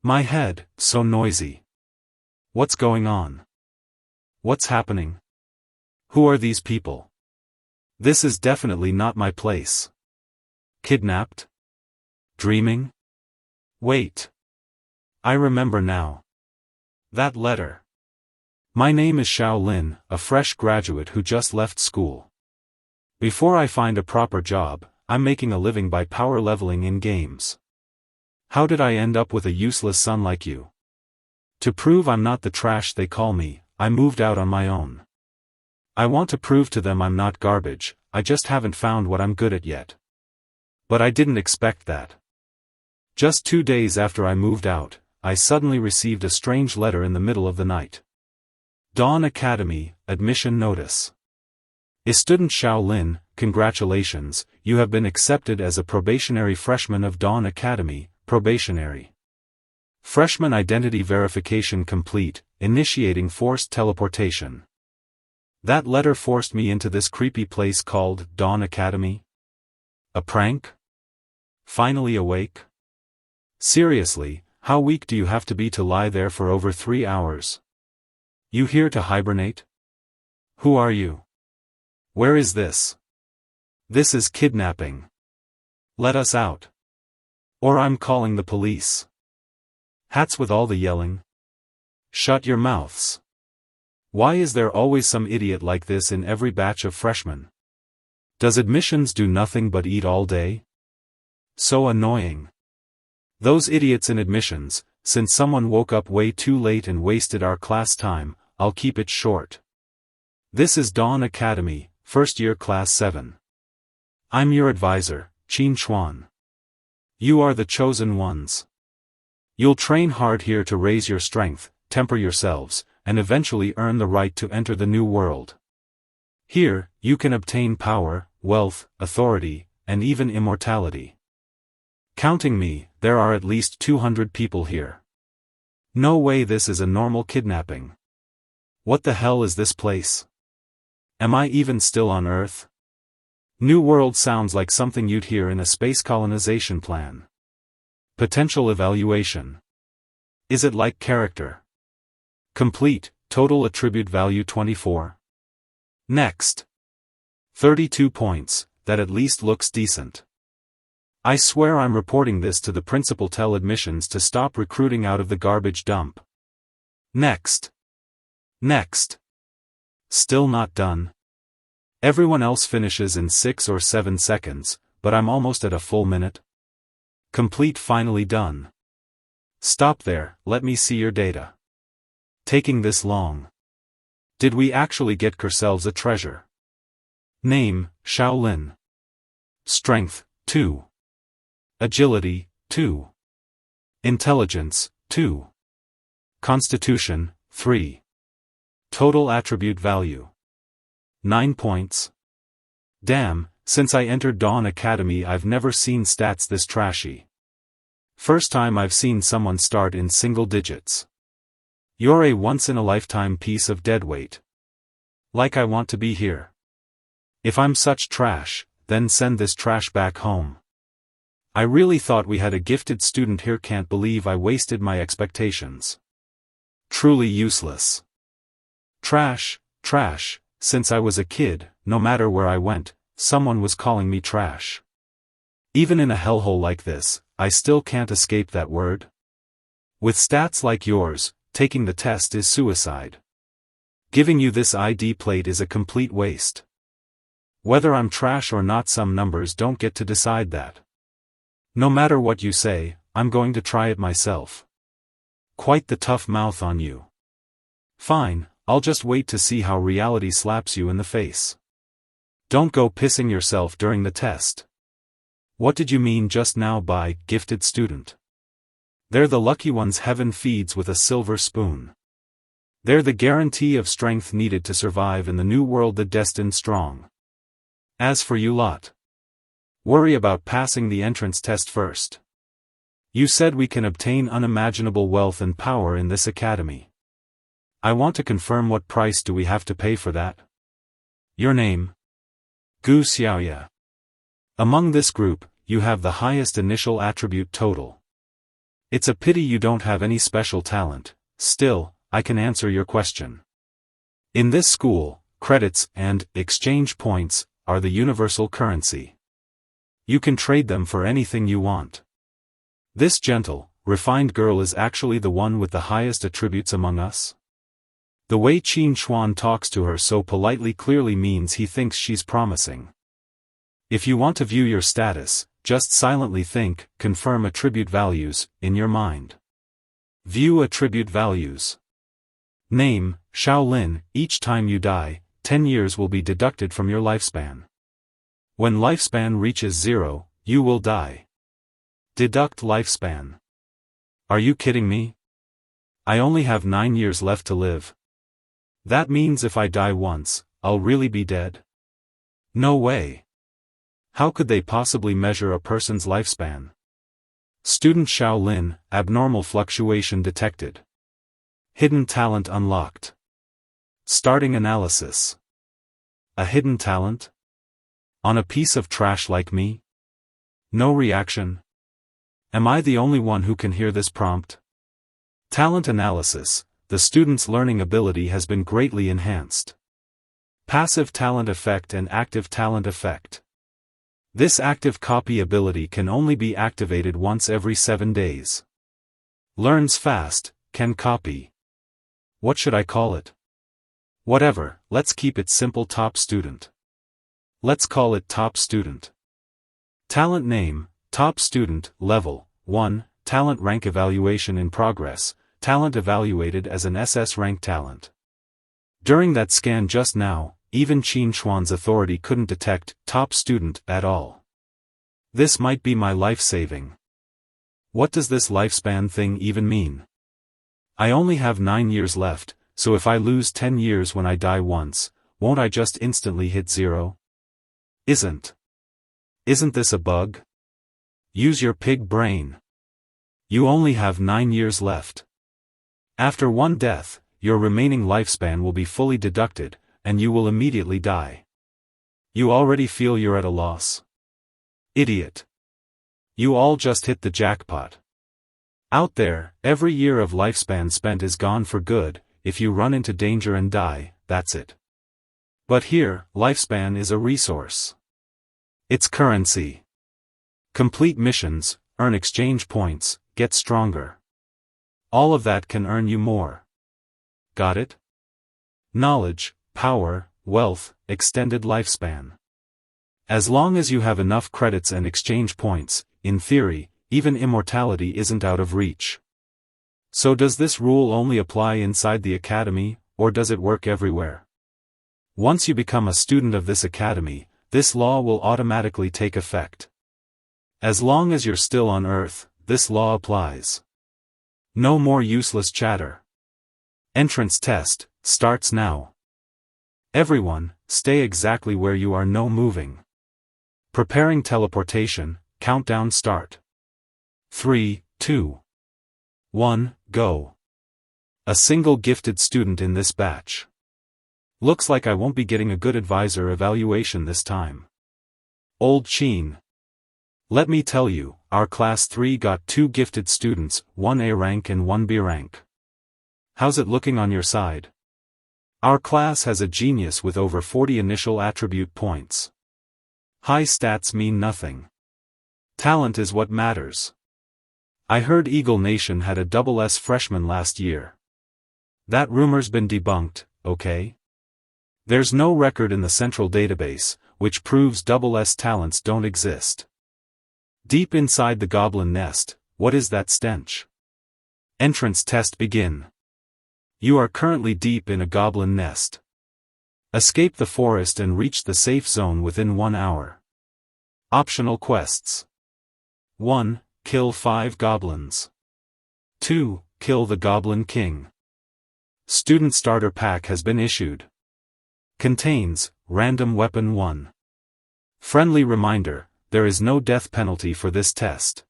My head, so noisy. What's going on? What's happening? Who are these people? This is definitely not my place. Kidnapped? Dreaming? Wait. I remember now. That letter. My name is Shaolin, a fresh graduate who just left school. Before I find a proper job, I'm making a living by power leveling in games. How did I end up with a useless son like you? To prove I'm not the trash they call me, I moved out on my own. I want to prove to them I'm not garbage, I just haven't found what I'm good at yet. But I didn't expect that. Just 2 days after I moved out, I suddenly received a strange letter in the middle of the night. Dawn Academy, admission notice. Student Shaolin, congratulations, you have been accepted as a probationary freshman of Dawn Academy, probationary. Freshman identity verification complete, initiating forced teleportation. That letter forced me into this creepy place called Dawn Academy? A prank? Finally awake? Seriously, how weak do you have to be to lie there for over 3 hours? You here to hibernate? Who are you? Where is this? This is kidnapping. Let us out. Or I'm calling the police. Hats with all the yelling. Shut your mouths. Why is there always some idiot like this in every batch of freshmen? Does admissions do nothing but eat all day? So annoying. Those idiots in admissions, since someone woke up way too late and wasted our class time, I'll keep it short. This is Dawn Academy, first year class 7. I'm your advisor, Qin Chuan. You are the chosen ones. You'll train hard here to raise your strength, temper yourselves, and eventually earn the right to enter the new world. Here, you can obtain power, wealth, authority, and even immortality. Counting me, there are at least 200 people here. No way this is a normal kidnapping. What the hell is this place? Am I even still on Earth? New World sounds like something you'd hear in a space colonization plan. Potential evaluation. Is it like character? Complete, total attribute value 24. Next. 32 points, that at least looks decent. I swear I'm reporting this to the principal. Tell admissions to stop recruiting out of the garbage dump. Next. Next. Still not done. Everyone else finishes in 6 or 7 seconds, but I'm almost at a full minute. Complete. Finally done. Stop there, let me see your data. Taking this long. Did we actually get ourselves a treasure? Name, Shaolin. Strength, 2. Agility, 2. Intelligence, 2. Constitution, 3. Total attribute value. 9 points. Damn, since I entered Dawn Academy I've never seen stats this trashy. First time I've seen someone start in single digits. You're a once-in-a-lifetime piece of deadweight. Like I want to be here. If I'm such trash, then send this trash back home. I really thought we had a gifted student here. Can't believe I wasted my expectations. Truly useless. Trash, trash, since I was a kid, no matter where I went, someone was calling me trash. Even in a hellhole like this, I still can't escape that word. With stats like yours, taking the test is suicide. Giving you this ID plate is a complete waste. Whether I'm trash or not, some numbers don't get to decide that. No matter what you say, I'm going to try it myself. Quite the tough mouth on you. Fine, I'll just wait to see how reality slaps you in the face. Don't go pissing yourself during the test. What did you mean just now by gifted student? They're the lucky ones heaven feeds with a silver spoon. They're the guarantee of strength needed to survive in the new world, the destined strong. As for you lot, worry about passing the entrance test first. You said we can obtain unimaginable wealth and power in this academy. I want to confirm, what price do we have to pay for that? Your name? Gu Xiaoya. Among this group, you have the highest initial attribute total. It's a pity you don't have any special talent. Still, I can answer your question. In this school, credits and exchange points are the universal currency. You can trade them for anything you want. This gentle, refined girl is actually the one with the highest attributes among us. The way Qin Xuan talks to her so politely clearly means he thinks she's promising. If you want to view your status, just silently think, confirm attribute values, in your mind. View attribute values. Name, Shaolin. Each time you die, 10 years will be deducted from your lifespan. When lifespan reaches 0, you will die. Deduct lifespan. Are you kidding me? I only have 9 years left to live. That means if I die once, I'll really be dead? No way. How could they possibly measure a person's lifespan? Student Shaolin, abnormal fluctuation detected. Hidden talent unlocked. Starting analysis. A hidden talent? On a piece of trash like me? No reaction? Am I the only one who can hear this prompt? Talent analysis. The student's learning ability has been greatly enhanced. Passive talent effect and active talent effect. This active copy ability can only be activated once every 7 days. Learns fast, can copy. What should I call it? Whatever, let's keep it simple. Top student. Let's call it top student. Talent name, top student, level 1, talent rank evaluation in progress, talent evaluated as an SS rank talent. During that scan just now, even Qin Xuan's authority couldn't detect top student at all. This might be my life saving. What does this lifespan thing even mean? I only have 9 years left, so if I lose 10 years when I die once, won't I just instantly hit 0? Isn't this a bug? Use your pig brain. You only have 9 years left. After one death, your remaining lifespan will be fully deducted, and you will immediately die. You already feel you're at a loss? Idiot. You all just hit the jackpot. Out there, every year of lifespan spent is gone for good. If you run into danger and die, that's it. But here, lifespan is a resource. It's currency. Complete missions, earn exchange points, get stronger. All of that can earn you more. Got it? Knowledge, power, wealth, extended lifespan. As long as you have enough credits and exchange points, in theory, even immortality isn't out of reach. So does this rule only apply inside the academy, or does it work everywhere? Once you become a student of this academy, this law will automatically take effect. As long as you're still on Earth, this law applies. No more useless chatter. Entrance test starts now. Everyone, stay exactly where you are. No moving. Preparing teleportation, countdown start. 3, 2, 1, go. A single gifted student in this batch. Looks like I won't be getting a good advisor evaluation this time. Old Qin. Let me tell you, our class 3 got 2 gifted students, 1 A rank and 1 B rank. How's it looking on your side? Our class has a genius with over 40 initial attribute points. High stats mean nothing. Talent is what matters. I heard Eagle Nation had a double S freshman last year. That rumor's been debunked, okay? There's no record in the central database, which proves double S talents don't exist. Deep inside the goblin nest, what is that stench? Entrance test begin. You are currently deep in a goblin nest. Escape the forest and reach the safe zone within 1 hour. Optional quests. 1. Kill 5 goblins. 2. Kill the Goblin King. Student Starter Pack has been issued. Contains, Random Weapon 1. Friendly reminder, there is no death penalty for this test.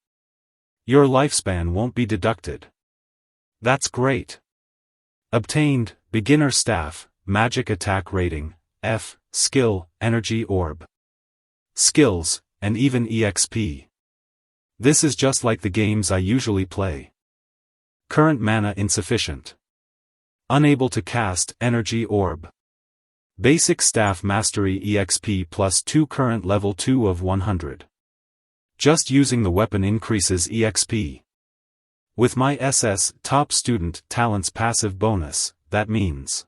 Your lifespan won't be deducted. That's great. Obtained, Beginner Staff, Magic Attack Rating, F, Skill, Energy Orb. Skills, and even EXP. This is just like the games I usually play. Current mana insufficient. Unable to cast energy orb. Basic staff mastery exp plus 2 current level 2 of 100. Just using the weapon increases exp. With my SS top student talents passive bonus, that means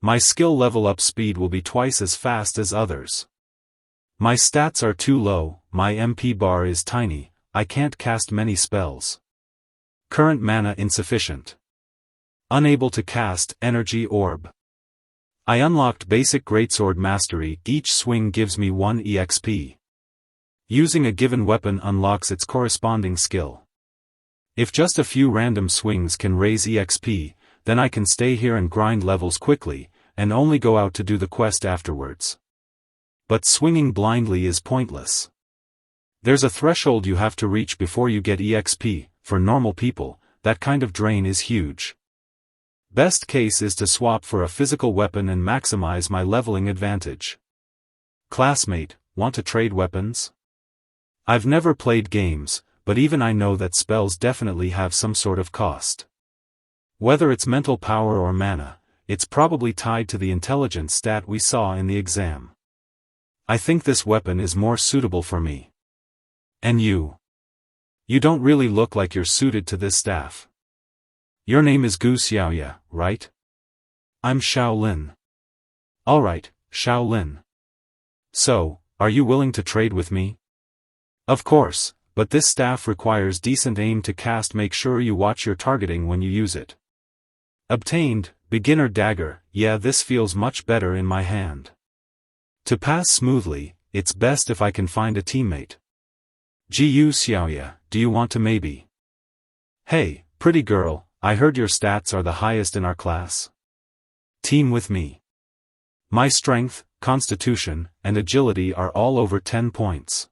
my skill level up speed will be twice as fast as others. My stats are too low, my MP bar is tiny, I can't cast many spells. Current mana insufficient. Unable to cast energy orb. I unlocked basic greatsword mastery, each swing gives me 1 exp. Using a given weapon unlocks its corresponding skill. If just a few random swings can raise exp, then I can stay here and grind levels quickly, and only go out to do the quest afterwards. But swinging blindly is pointless. There's a threshold you have to reach before you get exp, for normal people, that kind of drain is huge. Best case is to swap for a physical weapon and maximize my leveling advantage. Classmate, want to trade weapons? I've never played games, but even I know that spells definitely have some sort of cost. Whether it's mental power or mana, it's probably tied to the intelligence stat we saw in the exam. I think this weapon is more suitable for me. And you? You don't really look like you're suited to this staff. Your name is Gu Xiaoya, right? I'm Shaolin. Alright, Shaolin. So, are you willing to trade with me? Of course, but this staff requires decent aim to cast. Make sure you watch your targeting when you use it. Obtained, beginner dagger. Yeah, this feels much better in my hand. To pass smoothly, it's best if I can find a teammate. Gu Xiaoya, do you want to maybe? Hey, pretty girl, I heard your stats are the highest in our class. Team with me. My strength, constitution, and agility are all over 10 points.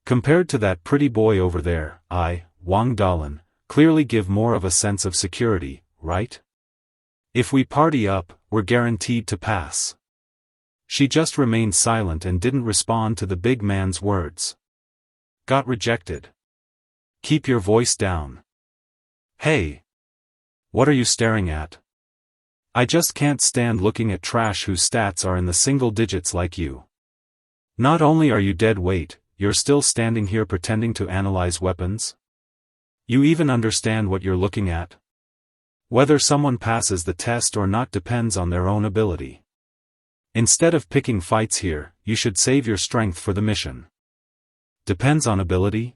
Compared to that pretty boy over there, I, Wang Dalin, clearly give more of a sense of security, right? If we party up, we're guaranteed to pass. She just remained silent and didn't respond to the big man's words. Got rejected. Keep your voice down. Hey! What are you staring at? I just can't stand looking at trash whose stats are in the single digits like you. Not only are you dead weight, you're still standing here pretending to analyze weapons? You even understand what you're looking at? Whether someone passes the test or not depends on their own ability. Instead of picking fights here, you should save your strength for the mission. Depends on ability?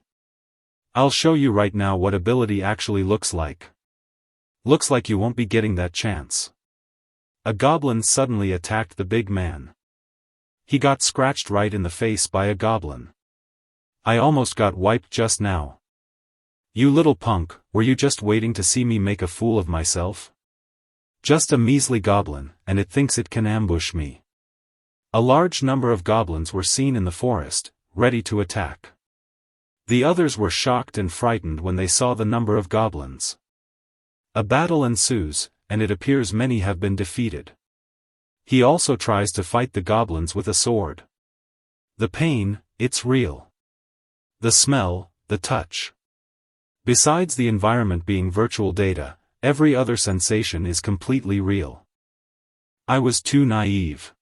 I'll show you right now what ability actually looks like. Looks like you won't be getting that chance. A goblin suddenly attacked the big man. He got scratched right in the face by a goblin. I almost got wiped just now. You little punk, were you just waiting to see me make a fool of myself? Just a measly goblin, and it thinks it can ambush me. A large number of goblins were seen in the forest, ready to attack. The others were shocked and frightened when they saw the number of goblins. A battle ensues, and it appears many have been defeated. He also tries to fight the goblins with a sword. The pain, it's real. The smell, the touch. Besides the environment being virtual data, every other sensation is completely real. I was too naive.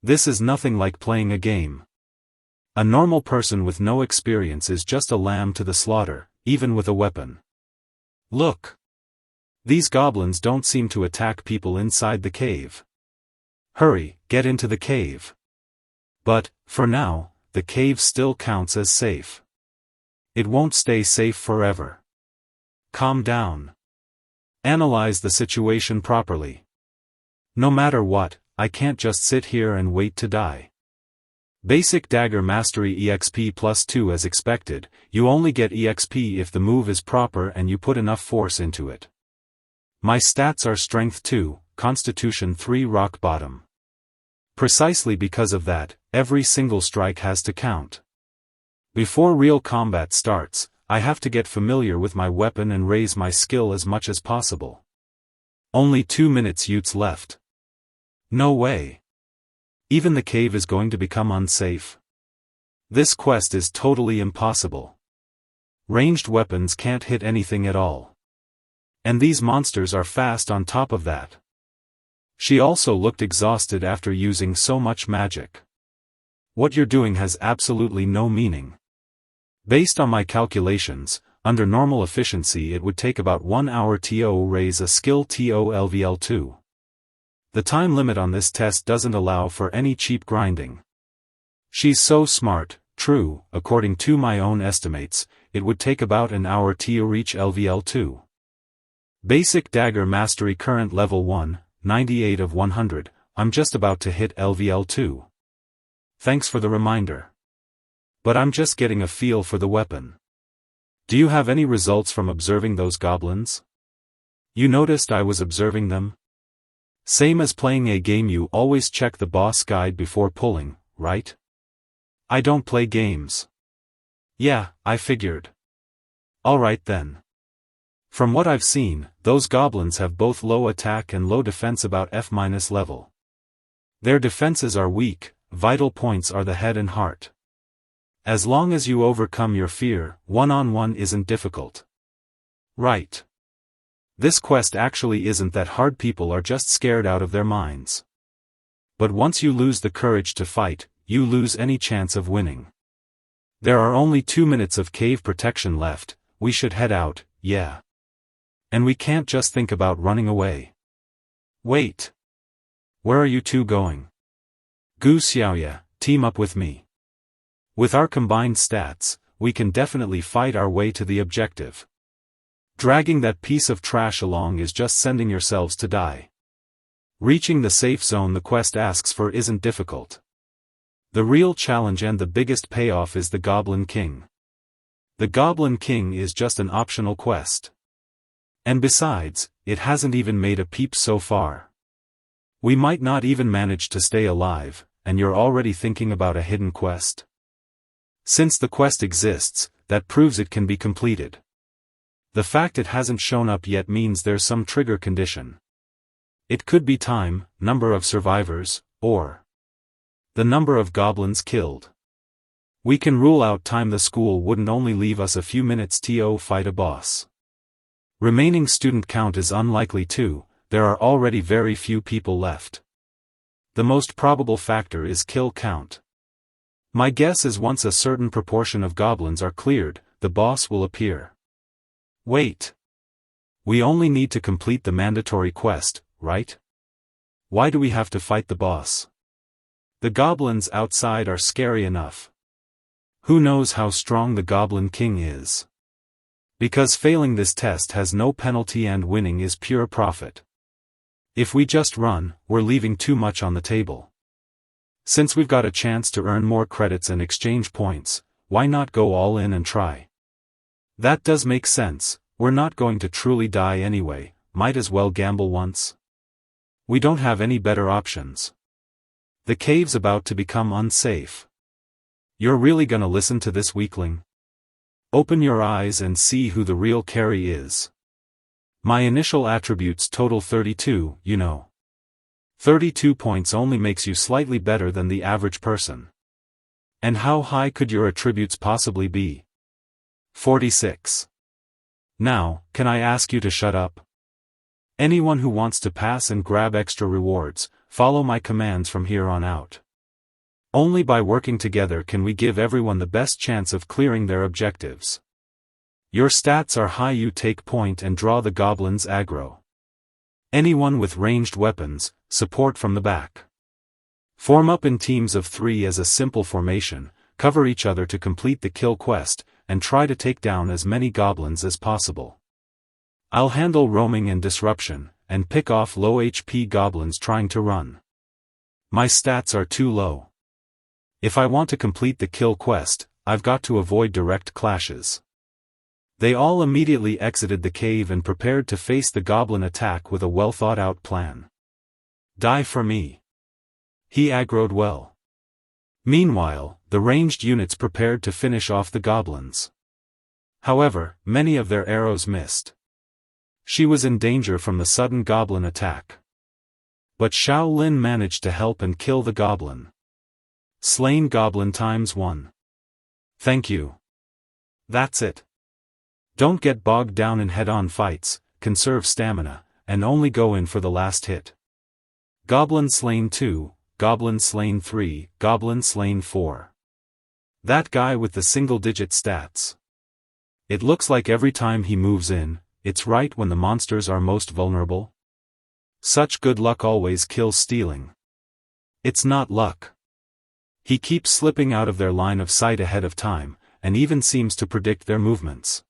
This is nothing like playing a game. A normal person with no experience is just a lamb to the slaughter, even with a weapon. Look! These goblins don't seem to attack people inside the cave. Hurry, get into the cave. But, for now, the cave still counts as safe. It won't stay safe forever. Calm down. Analyze the situation properly. No matter what, I can't just sit here and wait to die. Basic dagger mastery exp plus 2 as expected. You only get exp if the move is proper and you put enough force into it. My stats are strength 2, constitution 3 rock bottom. Precisely because of that, every single strike has to count. Before real combat starts, I have to get familiar with my weapon and raise my skill as much as possible. Only 2 minutes Utes left. No way. Even the cave is going to become unsafe. This quest is totally impossible. Ranged weapons can't hit anything at all. And these monsters are fast on top of that. She also looked exhausted after using so much magic. What you're doing has absolutely no meaning. Based on my calculations, under normal efficiency it would take about 1 hour to raise a skill TOLVL2. The time limit on this test doesn't allow for any cheap grinding. She's so smart. True, according to my own estimates, it would take about an hour to reach LVL2. Basic Dagger Mastery current level 1, 98 of 100, I'm just about to hit LVL2. Thanks for the reminder. But I'm just getting a feel for the weapon. Do you have any results from observing those goblins? You noticed I was observing them? Same as playing a game, you always check the boss guide before pulling, right? I don't play games. Yeah, I figured. Alright then. From what I've seen, those goblins have both low attack and low defense, about F- level. Their defenses are weak, vital points are the head and heart. As long as you overcome your fear, one-on-one isn't difficult. Right. This quest actually isn't that hard, people are just scared out of their minds. But once you lose the courage to fight, you lose any chance of winning. There are only 2 minutes of cave protection left, we should head out, yeah. And we can't just think about running away. Wait. Where are you two going? Gu Xiaoya, team up with me. With our combined stats, we can definitely fight our way to the objective. Dragging that piece of trash along is just sending yourselves to die. Reaching the safe zone the quest asks for isn't difficult. The real challenge and the biggest payoff is the Goblin King. The Goblin King is just an optional quest. And besides, it hasn't even made a peep so far. We might not even manage to stay alive, and you're already thinking about a hidden quest? Since the quest exists, that proves it can be completed. The fact it hasn't shown up yet means there's some trigger condition. It could be time, number of survivors, or the number of goblins killed. We can rule out time. The school wouldn't only leave us a few minutes to fight a boss. Remaining student count is unlikely too, there are already very few people left. The most probable factor is kill count. My guess is once a certain proportion of goblins are cleared, the boss will appear. Wait. We only need to complete the mandatory quest, right? Why do we have to fight the boss? The goblins outside are scary enough. Who knows how strong the Goblin King is? Because failing this test has no penalty and winning is pure profit. If we just run, we're leaving too much on the table. Since we've got a chance to earn more credits and exchange points, why not go all in and try? That does make sense, we're not going to truly die anyway, might as well gamble once. We don't have any better options. The cave's about to become unsafe. You're really gonna listen to this weakling? Open your eyes and see who the real carry is. My initial attributes total 32, you know. 32 points only makes you slightly better than the average person. And how high could your attributes possibly be? 46. Now, can I ask you to shut up? Anyone who wants to pass and grab extra rewards, follow my commands from here on out. Only by working together can we give everyone the best chance of clearing their objectives. Your stats are high, you take point and draw the goblins aggro. Anyone with ranged weapons, support from the back. Form up in teams of 3 as a simple formation, cover each other to complete the kill quest, and try to take down as many goblins as possible. I'll handle roaming and disruption, and pick off low HP goblins trying to run. My stats are too low. If I want to complete the kill quest, I've got to avoid direct clashes. They all immediately exited the cave and prepared to face the goblin attack with a well-thought-out plan. Die for me. He aggroed well. Meanwhile, the ranged units prepared to finish off the goblins. However, many of their arrows missed. She was in danger from the sudden goblin attack. But Xiao Lin managed to help and kill the goblin. Slain goblin ×1. Thank you. That's it. Don't get bogged down in head-on fights, conserve stamina, and only go in for the last hit. Goblin slain 2, Goblin slain 3, Goblin slain 4. That guy with the single-digit stats. It looks like every time he moves in, it's right when the monsters are most vulnerable. Such good luck always kills stealing. It's not luck. He keeps slipping out of their line of sight ahead of time, and even seems to predict their movements.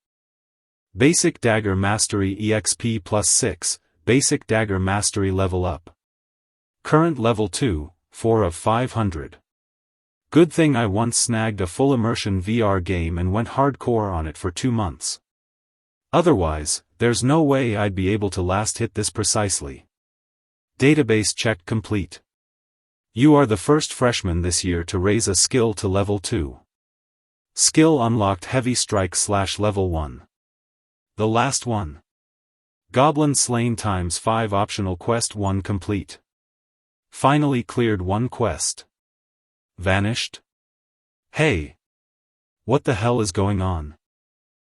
Basic Dagger Mastery EXP plus 6, Basic Dagger Mastery level up. Current level 2, 4 of 500. Good thing I once snagged a full immersion VR game and went hardcore on it for 2 months. Otherwise, there's no way I'd be able to last hit this precisely. Database check complete. You are the first freshman this year to raise a skill to level 2. Skill unlocked Heavy Strike / level 1. The last one. Goblin slain times 5 optional quest 1 complete. Finally cleared 1 quest. Vanished? Hey! What the hell is going on?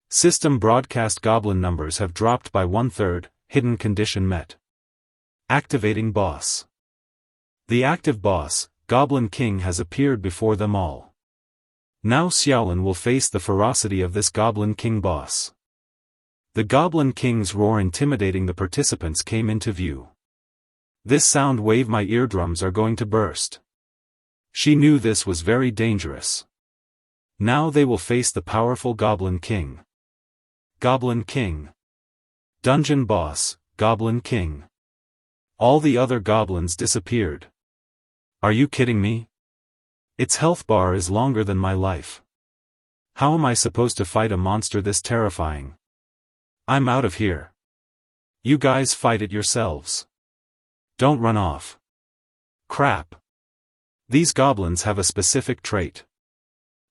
System broadcast goblin numbers have dropped by 1/3, hidden condition met. Activating boss. The active boss, Goblin King, has appeared before them all. Now Xiaolin will face the ferocity of this Goblin King boss. The Goblin King's roar intimidating the participants came into view. This sound wave, my eardrums are going to burst. She knew this was very dangerous. Now they will face the powerful Goblin King. Goblin King. Dungeon boss, Goblin King. All the other goblins disappeared. Are you kidding me? Its health bar is longer than my life. How am I supposed to fight a monster this terrifying? I'm out of here. You guys fight it yourselves. Don't run off. Crap. These goblins have a specific trait.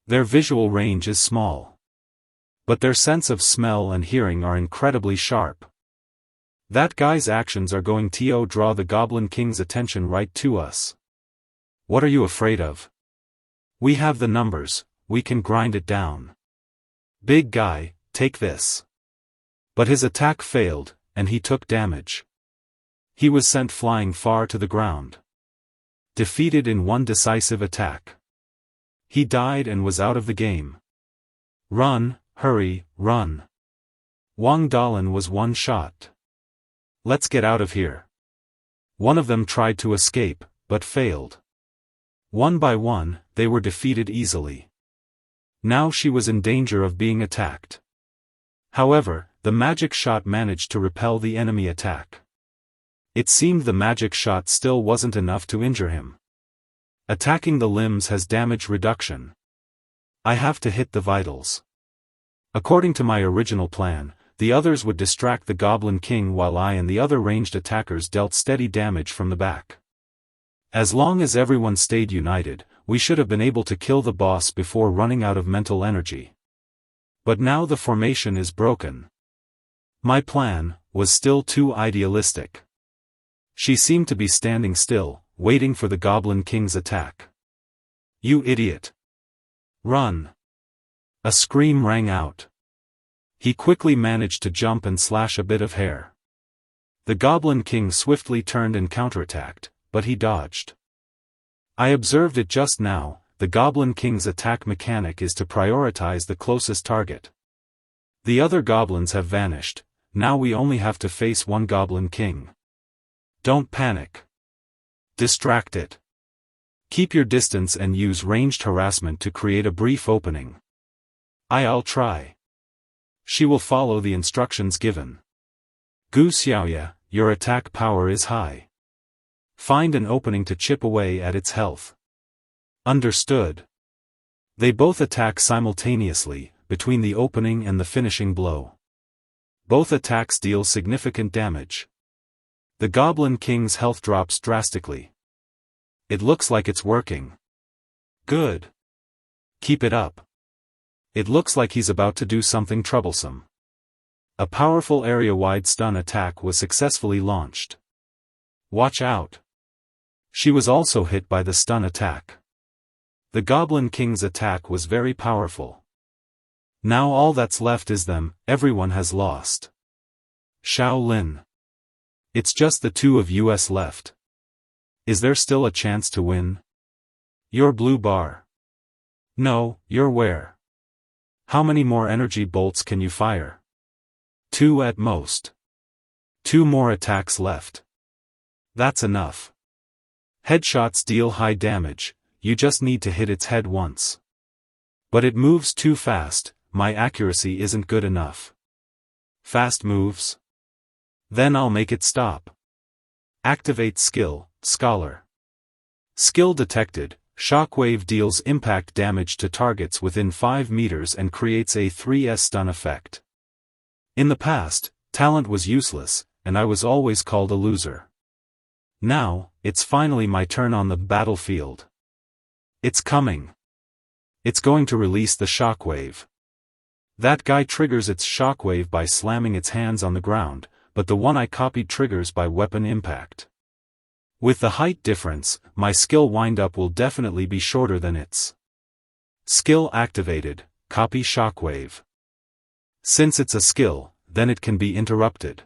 Their visual range is small. But their sense of smell and hearing are incredibly sharp. That guy's actions are going to draw the Goblin King's attention right to us. What are you afraid of? We have the numbers, we can grind it down. Big guy, take this. But his attack failed, and he took damage. He was sent flying far to the ground. Defeated in one decisive attack. He died and was out of the game. Run, hurry, run. Wang Dalin was one shot. Let's get out of here. One of them tried to escape, but failed. One by one, they were defeated easily. Now she was in danger of being attacked. However, the magic shot managed to repel the enemy attack. It seemed the magic shot still wasn't enough to injure him. Attacking the limbs has damage reduction. I have to hit the vitals. According to my original plan, the others would distract the Goblin King while I and the other ranged attackers dealt steady damage from the back. As long as everyone stayed united, we should have been able to kill the boss before running out of mental energy. But now the formation is broken. My plan was still too idealistic. She seemed to be standing still, waiting for the Goblin King's attack. You idiot! Run! A scream rang out. He quickly managed to jump and slash a bit of hair. The Goblin King swiftly turned and counterattacked, but he dodged. I observed it just now, the Goblin King's attack mechanic is to prioritize the closest target. The other goblins have vanished, now we only have to face one Goblin King. Don't panic. Distract it. Keep your distance and use ranged harassment to create a brief opening. I'll try. She will follow the instructions given. Gu Xiaoya, your attack power is high. Find an opening to chip away at its health. Understood. They both attack simultaneously, between the opening and the finishing blow. Both attacks deal significant damage. The Goblin King's health drops drastically. It looks like it's working. Good. Keep it up. It looks like he's about to do something troublesome. A powerful area-wide stun attack was successfully launched. Watch out. She was also hit by the stun attack. The Goblin King's attack was very powerful. Now all that's left is them, everyone has lost. Shaolin. It's just the two of us left. Is there still a chance to win? You're blue bar. No, you're where? How many more energy bolts can you fire? 2 at most. 2 more attacks left. That's enough. Headshots deal high damage, you just need to hit its head once. But it moves too fast, my accuracy isn't good enough. Fast moves? Then I'll make it stop. Activate skill, Scholar. Skill detected, Shockwave deals impact damage to targets within 5 meters and creates a 3S stun effect. In the past, talent was useless, and I was always called a loser. Now, it's finally my turn on the battlefield. It's coming. It's going to release the shockwave. That guy triggers its shockwave by slamming its hands on the ground, but the one I copied triggers by weapon impact. With the height difference, my skill windup will definitely be shorter than its. Skill activated, copy shockwave. Since it's a skill, then it can be interrupted.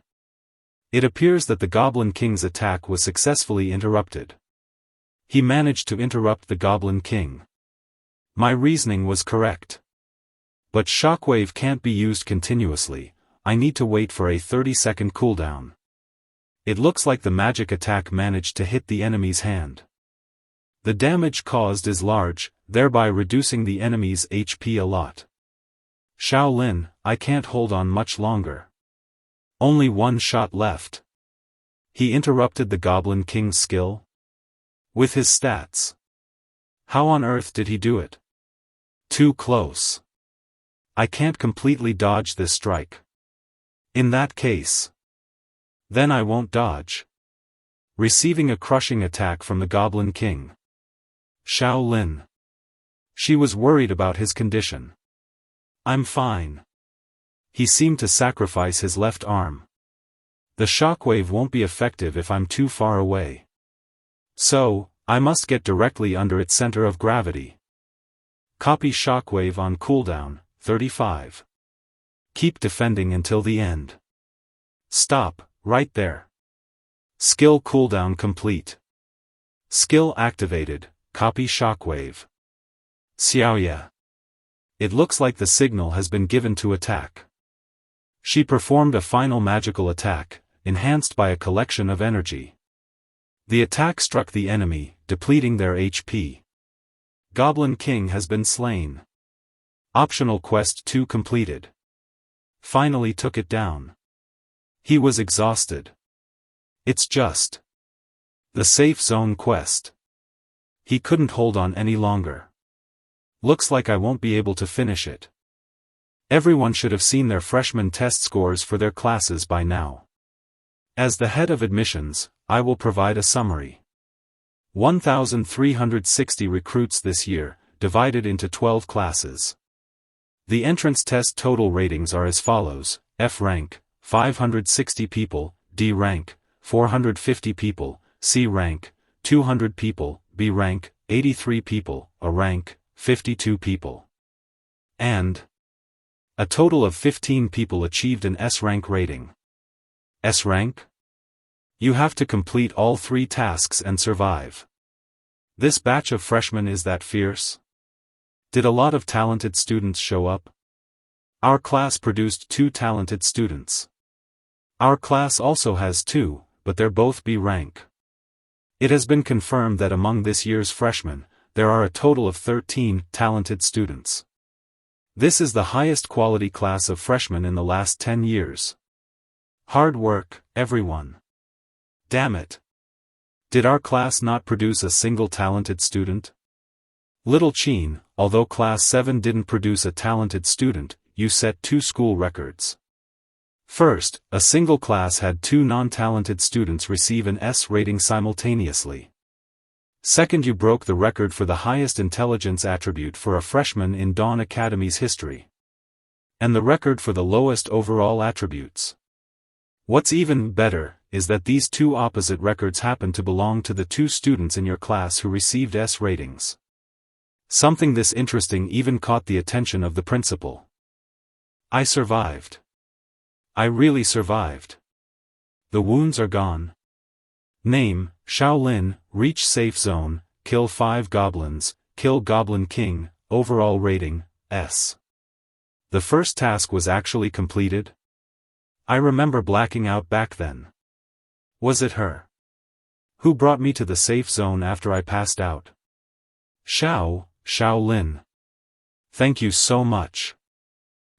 It appears that the Goblin King's attack was successfully interrupted. He managed to interrupt the Goblin King. My reasoning was correct. But shockwave can't be used continuously, I need to wait for a 30-second cooldown. It looks like the magic attack managed to hit the enemy's hand. The damage caused is large, thereby reducing the enemy's HP a lot. Shaolin, I can't hold on much longer. Only 1 shot left. He interrupted the Goblin King's skill? With his stats. How on earth did he do it? Too close. I can't completely dodge this strike. In that case. Then I won't dodge. Receiving a crushing attack from the Goblin King. Shaolin. She was worried about his condition. I'm fine. He seemed to sacrifice his left arm. The shockwave won't be effective if I'm too far away. So, I must get directly under its center of gravity. Copy shockwave on cooldown, 35. Keep defending until the end. Stop, right there. Skill cooldown complete. Skill activated, copy shockwave. Xiaoya. It looks like the signal has been given to attack. She performed a final magical attack, enhanced by a collection of energy. The attack struck the enemy, depleting their HP. Goblin King has been slain. Optional quest 2 completed. Finally took it down. He was exhausted. It's just the safe zone quest. He couldn't hold on any longer. Looks like I won't be able to finish it. Everyone should have seen their freshman test scores for their classes by now. As the head of admissions, I will provide a summary. 1,360 recruits this year, divided into 12 classes. The entrance test total ratings are as follows: F rank, 560 people, D rank, 450 people, C rank, 200 people, B rank, 83 people, A rank, 52 people. And a total of 15 people achieved an S rank rating. S rank? You have to complete all 3 tasks and survive. This batch of freshmen is that fierce? Did a lot of talented students show up? Our class produced 2 talented students. Our class also has 2, but they're both B rank. It has been confirmed that among this year's freshmen, there are a total of 13 talented students. This is the highest quality class of freshmen in the last 10 years. Hard work, everyone. Damn it. Did our class not produce a single talented student? Little Cheen, although class 7 didn't produce a talented student, you set 2 school records. First, a single class had 2 non-talented students receive an S rating simultaneously. Second, you broke the record for the highest intelligence attribute for a freshman in Dawn Academy's history. And the record for the lowest overall attributes. What's even better, is that these 2 opposite records happen to belong to the 2 students in your class who received S ratings. Something this interesting even caught the attention of the principal. I survived. I really survived. The wounds are gone. Name, Shaolin, reach safe zone, kill 5 goblins, kill Goblin King, overall rating, S. The first task was actually completed? I remember blacking out back then. Was it her? Who brought me to the safe zone after I passed out? Shaolin. Thank you so much.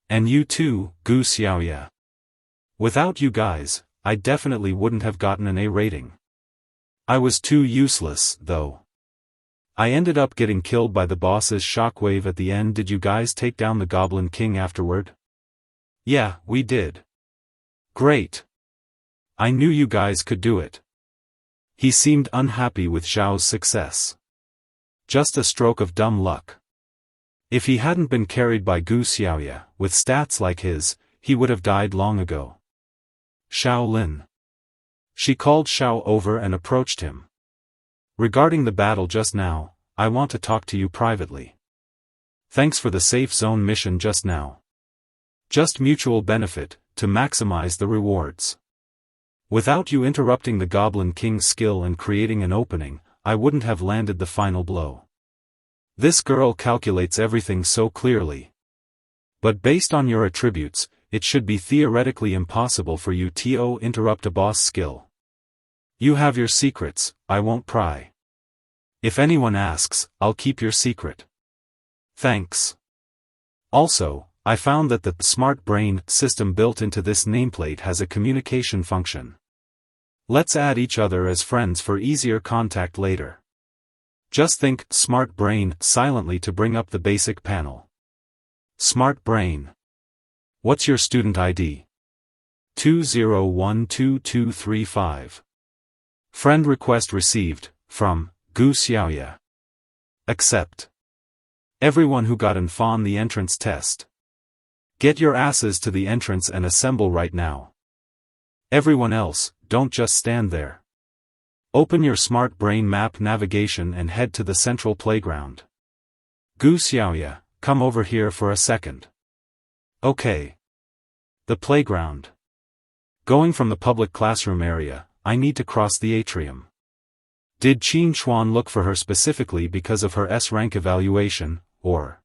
And you too, Gu Xiaoya. Without you guys, I definitely wouldn't have gotten an A rating. I was too useless, though. I ended up getting killed by the boss's shockwave at the end. Did you guys take down the Goblin King afterward? Yeah, we did. Great. I knew you guys could do it. He seemed unhappy with Xiao's success. Just a stroke of dumb luck. If he hadn't been carried by Gu Xiaoya, with stats like his, he would have died long ago. Shaolin. She called Xiao over and approached him. Regarding the battle just now, I want to talk to you privately. Thanks for the safe zone mission just now. Just mutual benefit, to maximize the rewards. Without you interrupting the Goblin King's skill and creating an opening, I wouldn't have landed the final blow. This girl calculates everything so clearly. But based on your attributes, it should be theoretically impossible for you to interrupt a boss skill. You have your secrets, I won't pry. If anyone asks, I'll keep your secret. Thanks. Also, I found that the smart brain system built into this nameplate has a communication function. Let's add each other as friends for easier contact later. Just think smart brain silently to bring up the basic panel. Smart brain. What's your student ID? 2012235. Friend request received, from Gu Xiaoya. Accept. Everyone who got on the entrance test. Get your asses to the entrance and assemble right now. Everyone else, don't just stand there. Open your smart brain map navigation and head to the central playground. Gu Xiaoya, come over here for a second. Okay. The playground. Going from the public classroom area, I need to cross the atrium. Did Qin Xuan look for her specifically because of her S-rank evaluation, or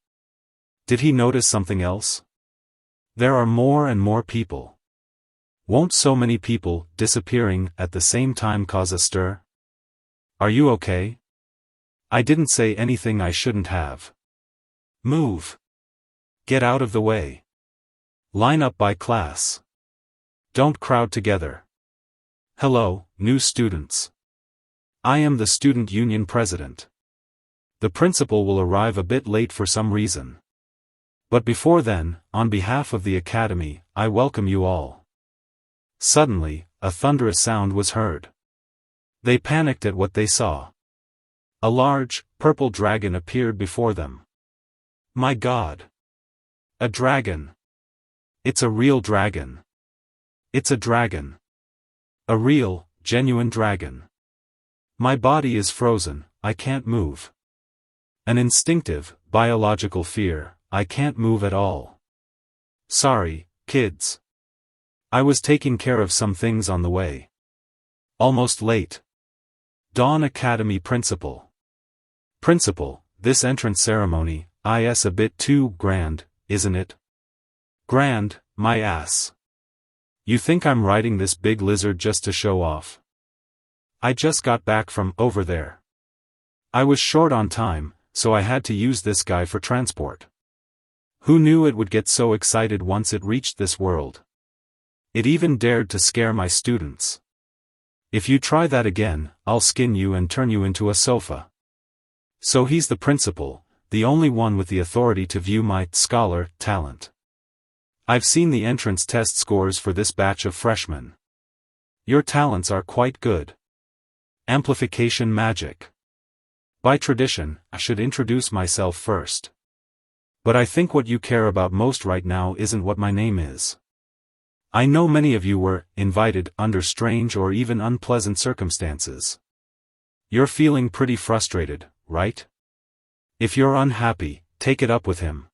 did he notice something else? There are more and more people. Won't so many people disappearing at the same time cause a stir? Are you okay? I didn't say anything I shouldn't have. Move. Get out of the way. Line up by class. Don't crowd together. Hello, new students. I am the student union president. The principal will arrive a bit late for some reason. But before then, on behalf of the academy, I welcome you all. Suddenly, a thunderous sound was heard. They panicked at what they saw. A large, purple dragon appeared before them. My God! A dragon! It's a real dragon. It's a dragon. A real, genuine dragon. My body is frozen, I can't move. An instinctive, biological fear, I can't move at all. Sorry, kids. I was taking care of some things on the way. Almost late. Dawn Academy Principal. Principal, this entrance ceremony, is a bit too grand, isn't it? Grand, my ass. You think I'm riding this big lizard just to show off? I just got back from over there. I was short on time, so I had to use this guy for transport. Who knew it would get so excited once it reached this world? It even dared to scare my students. If you try that again, I'll skin you and turn you into a sofa. So he's the principal, the only one with the authority to view my scholar talent. I've seen the entrance test scores for this batch of freshmen. Your talents are quite good. Amplification magic. By tradition, I should introduce myself first. But I think what you care about most right now isn't what my name is. I know many of you were invited under strange or even unpleasant circumstances. You're feeling pretty frustrated, right? If you're unhappy, take it up with him.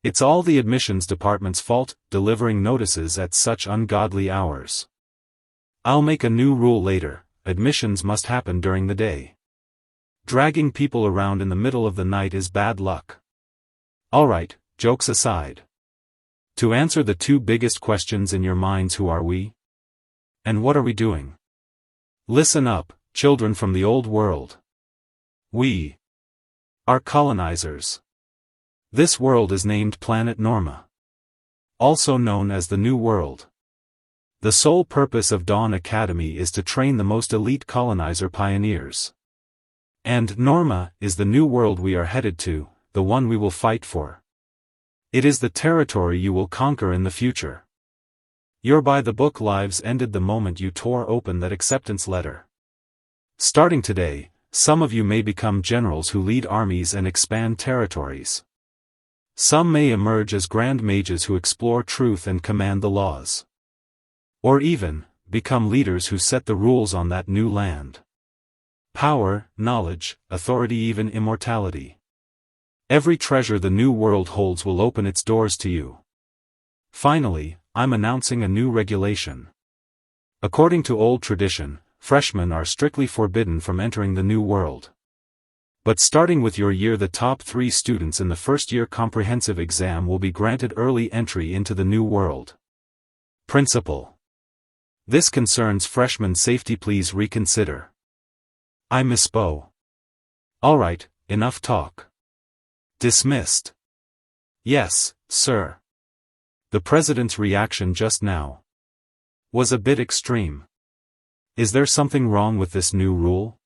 It's all the admissions department's fault, delivering notices at such ungodly hours. I'll make a new rule later, admissions must happen during the day. Dragging people around in the middle of the night is bad luck. Alright, jokes aside. To answer the two biggest questions in your minds: who are we? And what are we doing? Listen up, children from the old world. We are colonizers. This world is named Planet Norma, also known as the New World. The sole purpose of Dawn Academy is to train the most elite colonizer pioneers. And Norma is the new world we are headed to, the one we will fight for. It is the territory you will conquer in the future. Your by-the-book lives ended the moment you tore open that acceptance letter. Starting today, some of you may become generals who lead armies and expand territories. Some may emerge as grand mages who explore truth and command the laws. Or even, become leaders who set the rules on that new land. Power, knowledge, authority, even immortality. Every treasure the new world holds will open its doors to you. Finally, I'm announcing a new regulation. According to old tradition, freshmen are strictly forbidden from entering the new world. But starting with your year, the top 3 students in the first-year comprehensive exam will be granted early entry into the new world. Principal: this concerns freshman safety. Please reconsider. I misspoke. Alright, enough talk. Dismissed. Yes, sir. The president's reaction just now was a bit extreme. Is there something wrong with this new rule?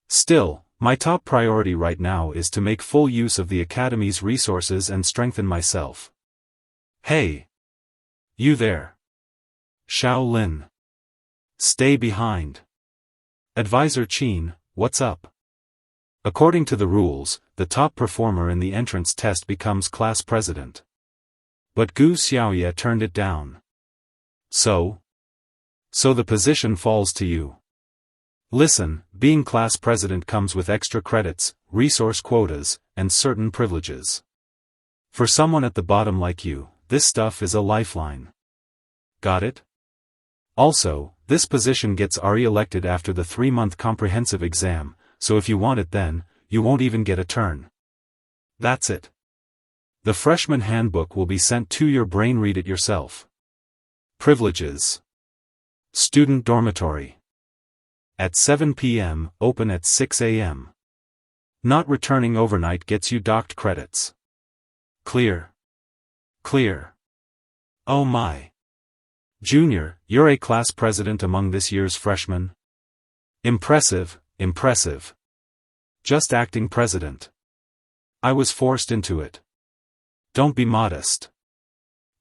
Still, my top priority right now is to make full use of the Academy's resources and strengthen myself. Hey! You there! Shaolin! Stay behind! Advisor Qin, what's up? According to the rules, the top performer in the entrance test becomes class president. But Gu Xiaoye turned it down. So the position falls to you. Listen, being class president comes with extra credits, resource quotas, and certain privileges. For someone at the bottom like you, this stuff is a lifeline. Got it? Also, this position gets re-elected after the 3-month comprehensive exam, so if you want it then, you won't even get a turn. That's it. The freshman handbook will be sent to your brain. Read it yourself. Privileges. Student dormitory. At 7 p.m., open at 6 a.m. Not returning overnight gets you docked credits. Clear. Clear. Oh my. Junior, you're a class president among this year's freshmen? Impressive, impressive. Just acting president. I was forced into it. Don't be modest.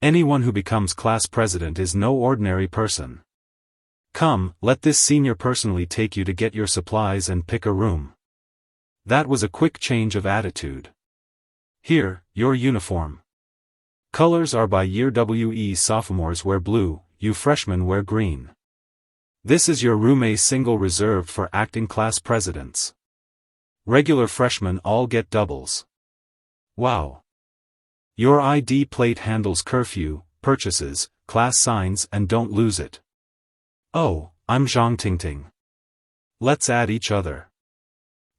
Anyone who becomes class president is no ordinary person. Come, let this senior personally take you to get your supplies and pick a room. That was a quick change of attitude. Here, your uniform. Colors are by year. We sophomores wear blue, you freshmen wear green. This is your room, a single reserved for acting class presidents. Regular freshmen all get doubles. Wow. Your ID plate handles curfew, purchases, class signs, and don't lose it. Oh, I'm Zhang Tingting. Let's add each other.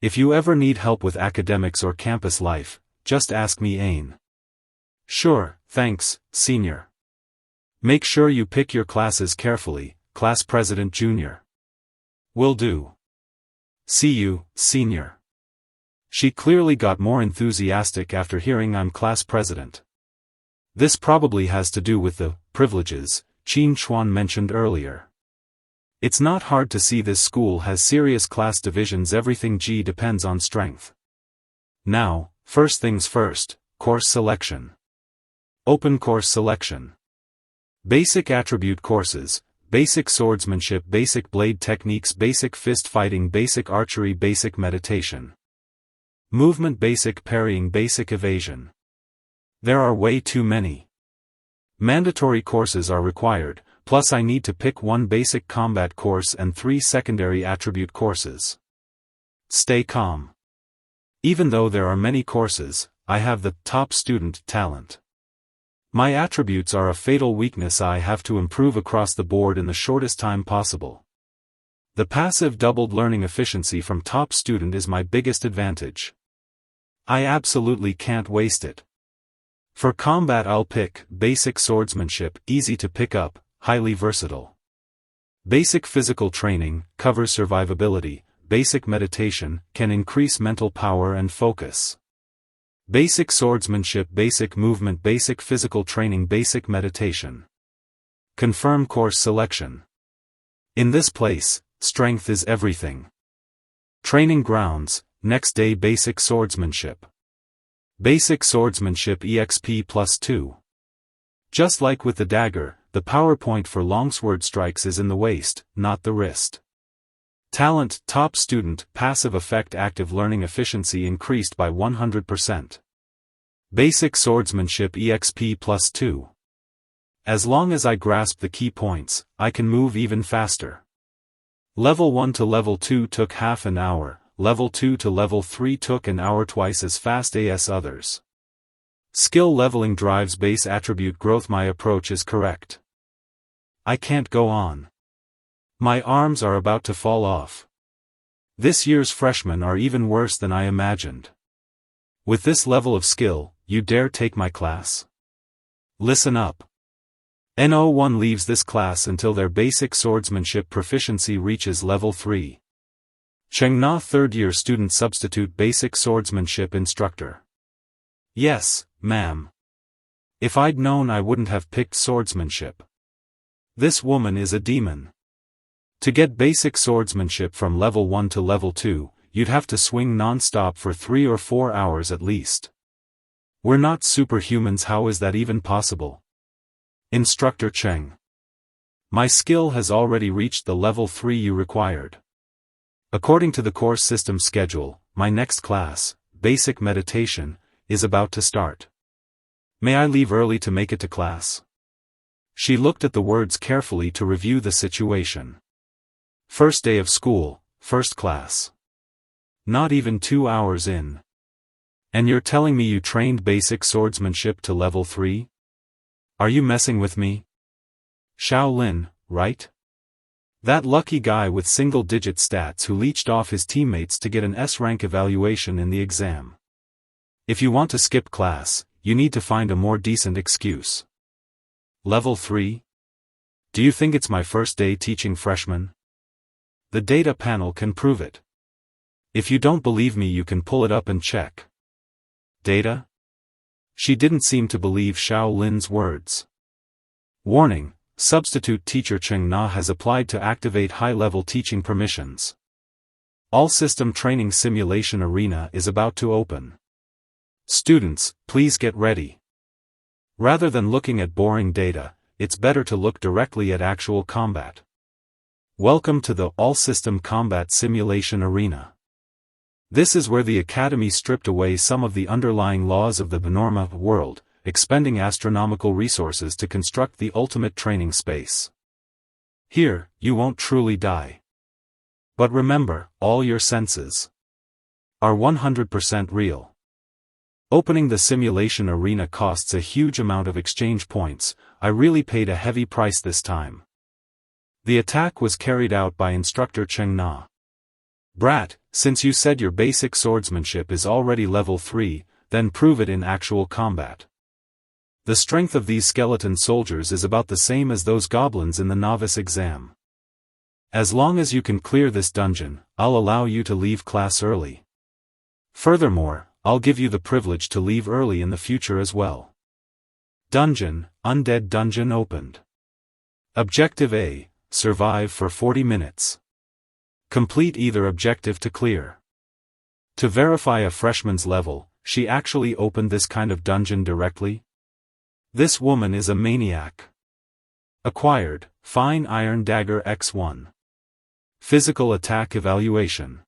If you ever need help with academics or campus life, just ask me, Ain. Sure, thanks, senior. Make sure you pick your classes carefully, class president junior. Will do. See you, senior. She clearly got more enthusiastic after hearing I'm class president. This probably has to do with the privileges Qin Chuan mentioned earlier. It's not hard to see this school has serious class divisions. Everything G depends on strength. Now, first things first, course selection. Open course selection. Basic attribute courses, basic swordsmanship, basic blade techniques, basic fist fighting, basic archery, basic meditation. Movement, basic parrying, basic evasion. There are way too many. Mandatory courses are required, plus I need to pick 1 basic combat course and 3 secondary attribute courses. Stay calm. Even though there are many courses, I have the top student talent. My attributes are a fatal weakness I have to improve across the board in the shortest time possible. The passive doubled learning efficiency from top student is my biggest advantage. I absolutely can't waste it. For combat I'll pick basic swordsmanship, easy to pick up, highly versatile. Basic physical training, covers survivability. Basic meditation, can increase mental power and focus. Basic swordsmanship, basic movement, basic physical training, basic meditation. Confirm course selection. In this place, strength is everything. Training grounds, next day basic swordsmanship. Basic swordsmanship EXP +2. Just like with the dagger, the power point for longsword strikes is in the waist, not the wrist. Talent, top student, passive effect, active learning efficiency increased by 100%. Basic swordsmanship EXP +2. As long as I grasp the key points, I can move even faster. Level 1 to level 2 took half an hour, level 2 to level 3 took an hour, twice as fast as others. Skill leveling drives base attribute growth. My approach is correct. I can't go on. My arms are about to fall off. This year's freshmen are even worse than I imagined. With this level of skill, you dare take my class? Listen up. No one leaves this class until their basic swordsmanship proficiency reaches level 3. Chengna, third year student, substitute basic swordsmanship instructor. Yes, ma'am. If I'd known I wouldn't have picked swordsmanship. This woman is a demon. To get basic swordsmanship from level 1 to level 2, you'd have to swing non-stop for 3 or 4 hours at least. We're not superhumans, how is that even possible? Instructor Cheng. My skill has already reached the level 3 you required. According to the course system schedule, my next class, Basic Meditation, is about to start. May I leave early to make it to class? She looked at the words carefully to review the situation. First day of school, first class. Not even 2 hours in. And you're telling me you trained basic swordsmanship to level 3? Are you messing with me? Shaolin, right? That lucky guy with single-digit stats who leeched off his teammates to get an S-rank evaluation in the exam. If you want to skip class, you need to find a more decent excuse. Level 3? Do you think it's my first day teaching freshmen? The data panel can prove it. If you don't believe me, you can pull it up and check. Data? She didn't seem to believe Xiao Lin's words. Warning, substitute teacher Cheng Na has applied to activate high-level teaching permissions. All system training simulation arena is about to open. Students, please get ready. Rather than looking at boring data, it's better to look directly at actual combat. Welcome to the all-system combat simulation arena. This is where the Academy stripped away some of the underlying laws of the Norma world, expending astronomical resources to construct the ultimate training space. Here, you won't truly die. But remember, all your senses are 100% real. Opening the simulation arena costs a huge amount of exchange points. I really paid a heavy price this time. The attack was carried out by instructor Cheng Na. Brat, since you said your basic swordsmanship is already level 3, then prove it in actual combat. The strength of these skeleton soldiers is about the same as those goblins in the novice exam. As long as you can clear this dungeon, I'll allow you to leave class early. Furthermore, I'll give you the privilege to leave early in the future as well. Dungeon, Undead Dungeon opened. Objective A. Survive for 40 minutes. Complete either objective to clear. To verify a freshman's level, she actually opened this kind of dungeon directly? This woman is a maniac. Acquired, Fine Iron Dagger X1. Physical Attack Evaluation.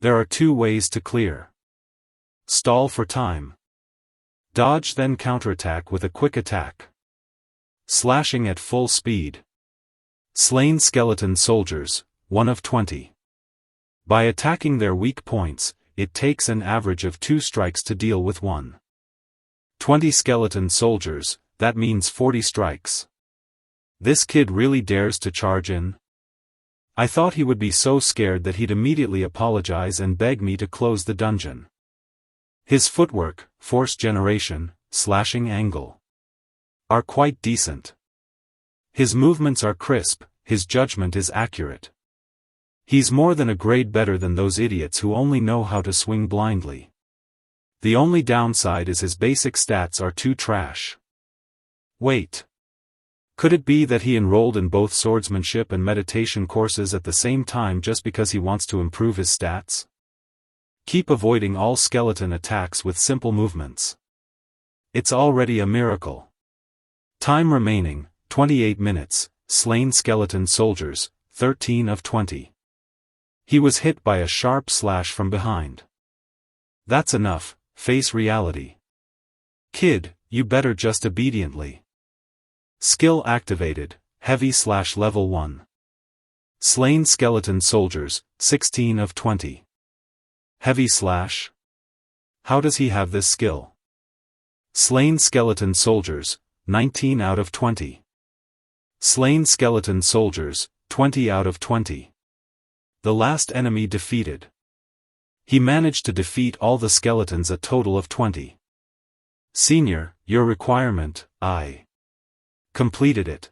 There are 2 ways to clear. Stall for time. Dodge then counterattack with a quick attack. Slashing at full speed. Slain skeleton soldiers, 1 of 20. By attacking their weak points, it takes an average of 2 strikes to deal with one. 20 skeleton soldiers, that means 40 strikes. This kid really dares to charge in? I thought he would be so scared that he'd immediately apologize and beg me to close the dungeon. His footwork, force generation, slashing angle are quite decent. His movements are crisp, his judgment is accurate. He's more than a grade better than those idiots who only know how to swing blindly. The only downside is his basic stats are too trash. Wait. Could it be that he enrolled in both swordsmanship and meditation courses at the same time just because he wants to improve his stats? Keep avoiding all skeleton attacks with simple movements. It's already a miracle. Time remaining, 28 minutes, slain skeleton soldiers, 13 of 20. He was hit by a sharp slash from behind. That's enough, face reality. Kid, you better just obediently. Skill activated, heavy slash level 1. Slain skeleton soldiers, 16 of 20. Heavy slash? How does he have this skill? Slain skeleton soldiers, 19 out of 20. Slain skeleton soldiers, 20 out of 20. The last enemy defeated. He managed to defeat all the skeletons, a total of 20. Senior, your requirement, I completed it.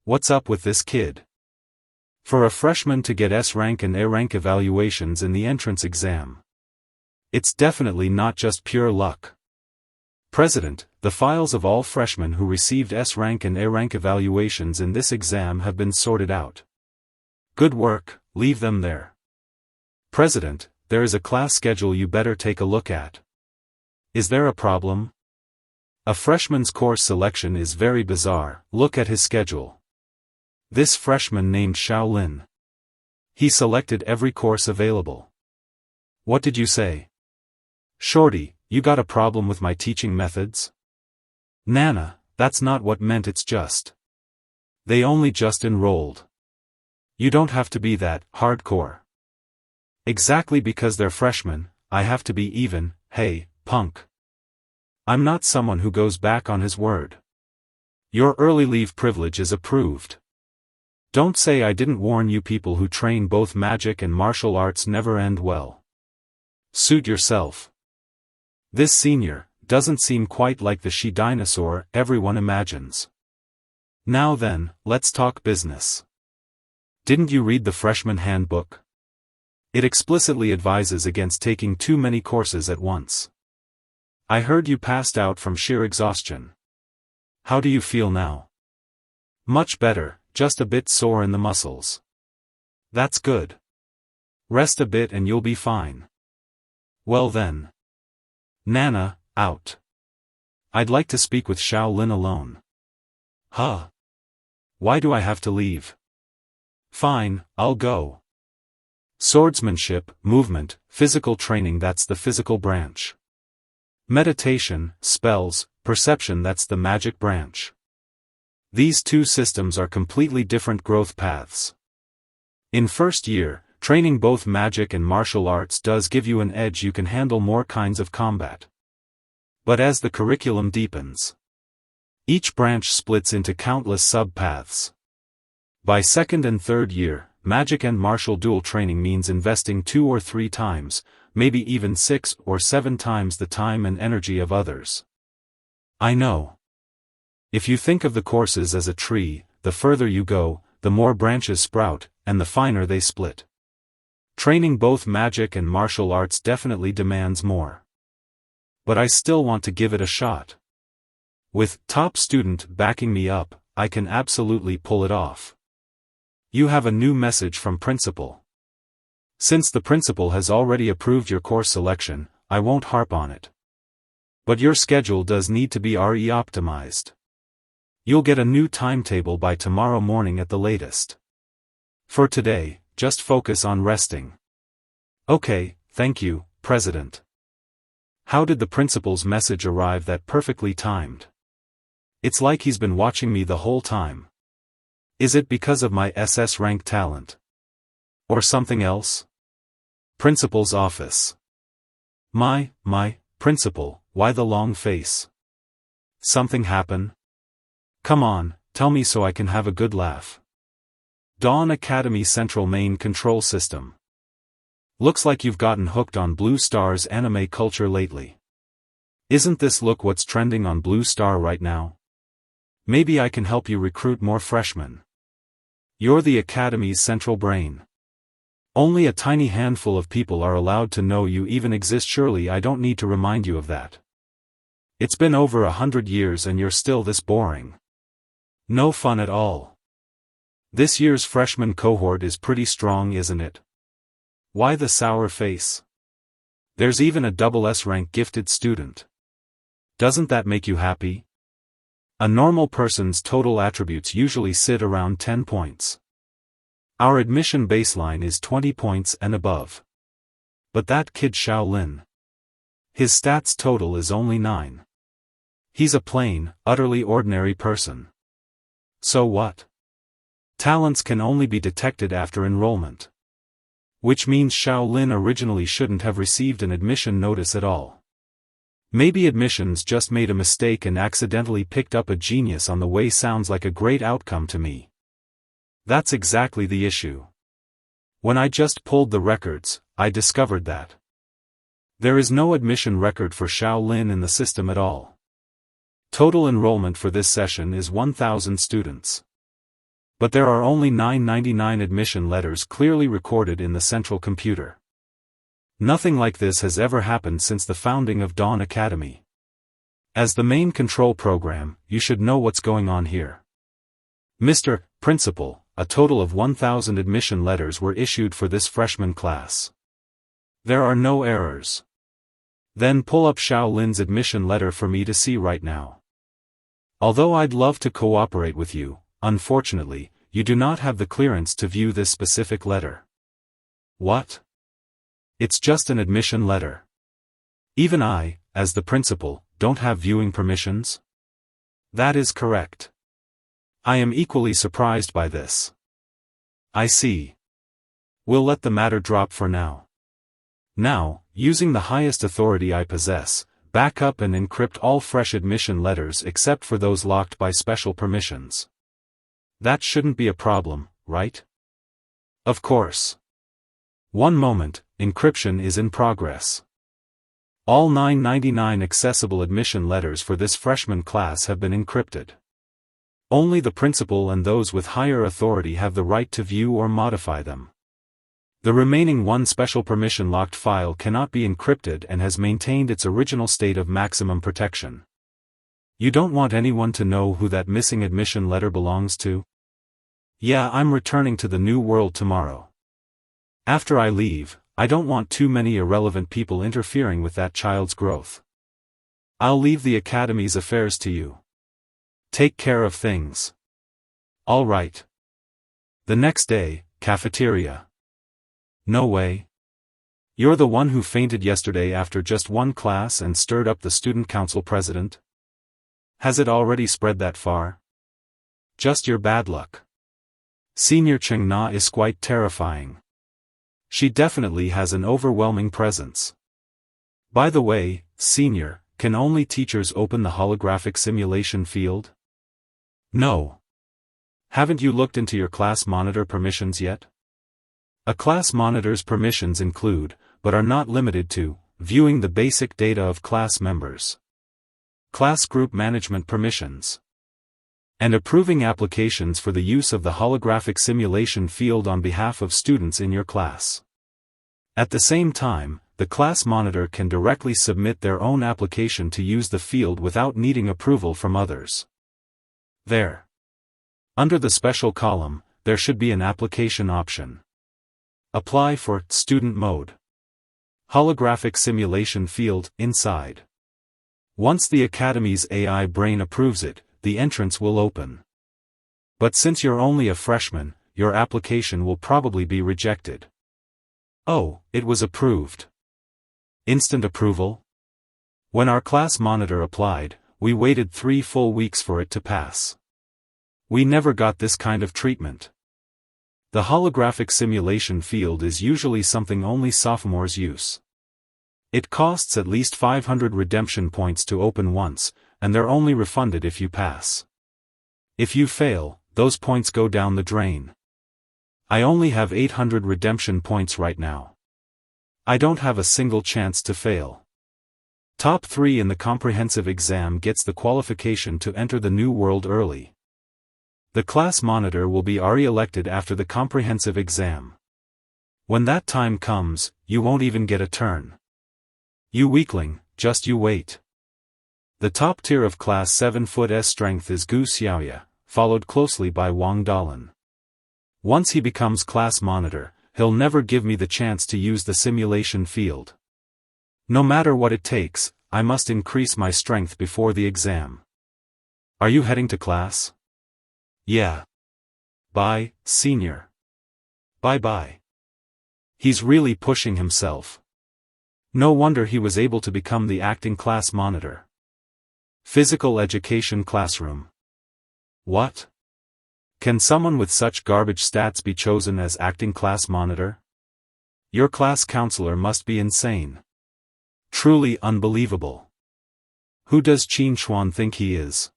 What's up with this kid? For a freshman to get S rank and A rank evaluations in the entrance exam. It's definitely not just pure luck. President, the files of all freshmen who received S rank and A rank evaluations in this exam have been sorted out. Good work, leave them there. President, there is a class schedule you better take a look at. Is there a problem? A freshman's course selection is very bizarre, look at his schedule. This freshman named Shaolin. He selected every course available. What did you say? Shorty, you got a problem with my teaching methods? Nana, that's not what meant, it's just. They only just enrolled. You don't have to be that hardcore. Exactly, because they're freshmen, I have to be even. Hey, punk. I'm not someone who goes back on his word. Your early leave privilege is approved. Don't say I didn't warn you. People who train both magic and martial arts never end well. Suit yourself. This senior doesn't seem quite like the she-dinosaur everyone imagines. Now then, let's talk business. Didn't you read the freshman handbook? It explicitly advises against taking too many courses at once. I heard you passed out from sheer exhaustion. How do you feel now? Much better, just a bit sore in the muscles. That's good. Rest a bit and you'll be fine. Well then. Nana, out. I'd like to speak with Shaolin alone. Huh? Why do I have to leave? Fine, I'll go. Swordsmanship, movement, physical training, that's the physical branch. Meditation, spells, perception, that's the magic branch. These two systems are completely different growth paths. In first year, training both magic and martial arts does give you an edge, you can handle more kinds of combat. But as the curriculum deepens, each branch splits into countless sub-paths. By second and third year, magic and martial dual training means investing 2 or 3 times, maybe even 6 or 7 times the time and energy of others. I know. If you think of the courses as a tree, the further you go, the more branches sprout, and the finer they split. Training both magic and martial arts definitely demands more. But I still want to give it a shot. With top student backing me up, I can absolutely pull it off. You have a new message from principal. Since the principal has already approved your course selection, I won't harp on it. But your schedule does need to be optimized. You'll get a new timetable by tomorrow morning at the latest. For today, just focus on resting. Okay, thank you, President. How did the principal's message arrive that perfectly timed? It's like he's been watching me the whole time. Is it because of my SS rank talent? Or something else? Principal's office. My, principal, Why the long face? Something happen? Come on, tell me so I can have a good laugh. Dawn Academy Central Main Control System. Looks like you've gotten hooked on Blue Star's anime culture lately. Isn't this look what's trending on Blue Star right now? Maybe I can help you recruit more freshmen. You're the Academy's central brain. Only a tiny handful of people are allowed to know you even exist. Surely I don't need to remind you of that. It's been over 100 years and you're still this boring. No fun at all. This year's freshman cohort is pretty strong, isn't it? Why the sour face? There's even a double S rank gifted student. Doesn't that make you happy? A normal person's total attributes usually sit around 10 points. Our admission baseline is 20 points and above. But that kid Shaolin. His stats total is only 9. He's a plain, utterly ordinary person. So what? Talents can only be detected after enrollment. Which means Shaolin originally shouldn't have received an admission notice at all. Maybe admissions just made a mistake and accidentally picked up a genius on the way. Sounds like a great outcome to me. That's exactly the issue. When I just pulled the records, I discovered that there is no admission record for Shaolin in the system at all. Total enrollment for this session is 1,000 students. But there are only 999 admission letters clearly recorded in the central computer. Nothing like this has ever happened since the founding of Dawn Academy. As the main control program, you should know what's going on here. Mr. Principal, a total of 1,000 admission letters were issued for this freshman class. There are no errors. Then pull up Shaolin's admission letter for me to see right now. Although I'd love to cooperate with you, unfortunately, you do not have the clearance to view this specific letter. What? It's just an admission letter. Even I, as the principal, don't have viewing permissions? That is correct. I am equally surprised by this. I see. We'll let the matter drop for now. Now, using the highest authority I possess, back up and encrypt all fresh admission letters except for those locked by special permissions. That shouldn't be a problem, right? Of course. One moment, encryption is in progress. All 999 accessible admission letters for this freshman class have been encrypted. Only the principal and those with higher authority have the right to view or modify them. The remaining one special permission locked file cannot be encrypted and has maintained its original state of maximum protection. You don't want anyone to know who that missing admission letter belongs to? Yeah, I'm returning to the new world tomorrow. After I leave, I don't want too many irrelevant people interfering with that child's growth. I'll leave the academy's affairs to you. Take care of things. All right. The next day, cafeteria. No way. You're the one who fainted yesterday after just one class and stirred up the student council president? Has it already spread that far? Just your bad luck. Senior Cheng Na is quite terrifying. She definitely has an overwhelming presence. By the way, Senior, can only teachers open the holographic simulation field? No. Haven't you looked into your class monitor permissions yet? A class monitor's permissions include, but are not limited to, viewing the basic data of class members, class group management permissions, and approving applications for the use of the holographic simulation field on behalf of students in your class. At the same time, the class monitor can directly submit their own application to use the field without needing approval from others. There. Under the special column, there should be an application option. Apply for student mode. Holographic simulation field inside. Once the Academy's AI brain approves it, the entrance will open. But since you're only a freshman, your application will probably be rejected. Oh, it was approved. Instant approval? When our class monitor applied, we waited 3 full weeks for it to pass. We never got this kind of treatment. The holographic simulation field is usually something only sophomores use. It costs at least 500 redemption points to open once, and they're only refunded if you pass. If you fail, those points go down the drain. I only have 800 redemption points right now. I don't have a single chance to fail. Top 3 in the comprehensive exam gets the qualification to enter the new world early. The class monitor will be re-elected after the comprehensive exam. When that time comes, you won't even get a turn. You weakling, just you wait. The top tier of class 7-foot S strength is Gu Xiaoya, followed closely by Wang Dalan. Once he becomes class monitor, he'll never give me the chance to use the simulation field. No matter what it takes, I must increase my strength before the exam. Are you heading to class? Yeah. Bye, senior. Bye-bye. He's really pushing himself. No wonder he was able to become the acting class monitor. Physical education classroom. What? Can someone with such garbage stats be chosen as acting class monitor? Your class counselor must be insane. Truly unbelievable. Who does Qin Xuan think he is?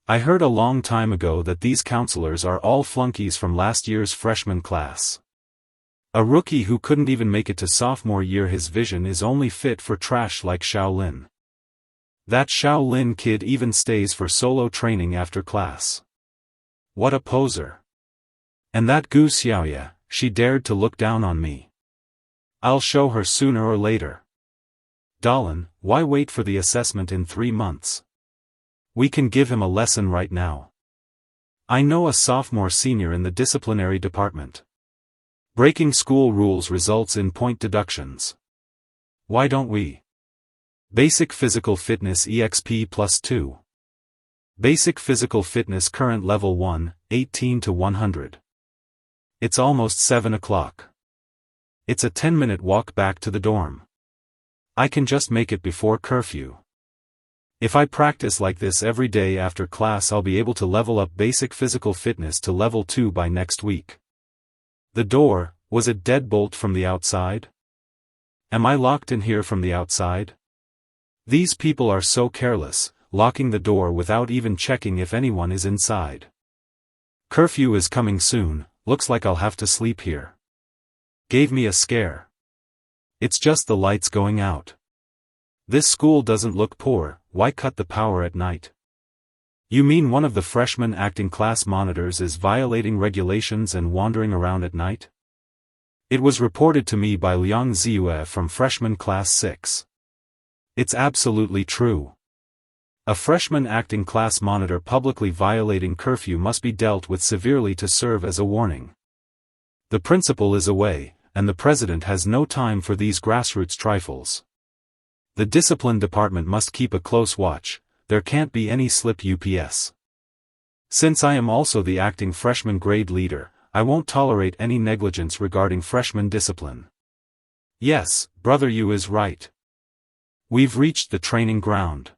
I heard a long time ago that these counselors are all flunkies from last year's freshman class. A rookie who couldn't even make it to sophomore year. His vision is only fit for trash like Shaolin. That Shaolin kid even stays for solo training after class. What a poser. And that Gu Xiaoya, she dared to look down on me. I'll show her sooner or later. Dalan, why wait for the assessment in 3 months? We can give him a lesson right now. I know a sophomore senior in the disciplinary department. Breaking school rules results in point deductions. Why don't we? Basic Physical Fitness EXP +2. Basic Physical Fitness current level 1, 18 to 100. It's almost 7 o'clock. It's a 10-minute walk back to the dorm. I can just make it before curfew. If I practice like this every day after class, I'll be able to level up Basic Physical Fitness to level 2 by next week. The door, was it deadbolt from the outside? Am I locked in here from the outside? These people are so careless, locking the door without even checking if anyone is inside. Curfew is coming soon, looks like I'll have to sleep here. Gave me a scare. It's just the lights going out. This school doesn't look poor, why cut the power at night? You mean one of the freshman acting class monitors is violating regulations and wandering around at night? It was reported to me by Liang Ziyue from freshman class 6. It's absolutely true. A freshman acting class monitor publicly violating curfew must be dealt with severely to serve as a warning. The principal is away, and the president has no time for these grassroots trifles. The discipline department must keep a close watch, there can't be any slip UPS. Since I am also the acting freshman grade leader, I won't tolerate any negligence regarding freshman discipline. Yes, brother, you is right. We've reached the training ground.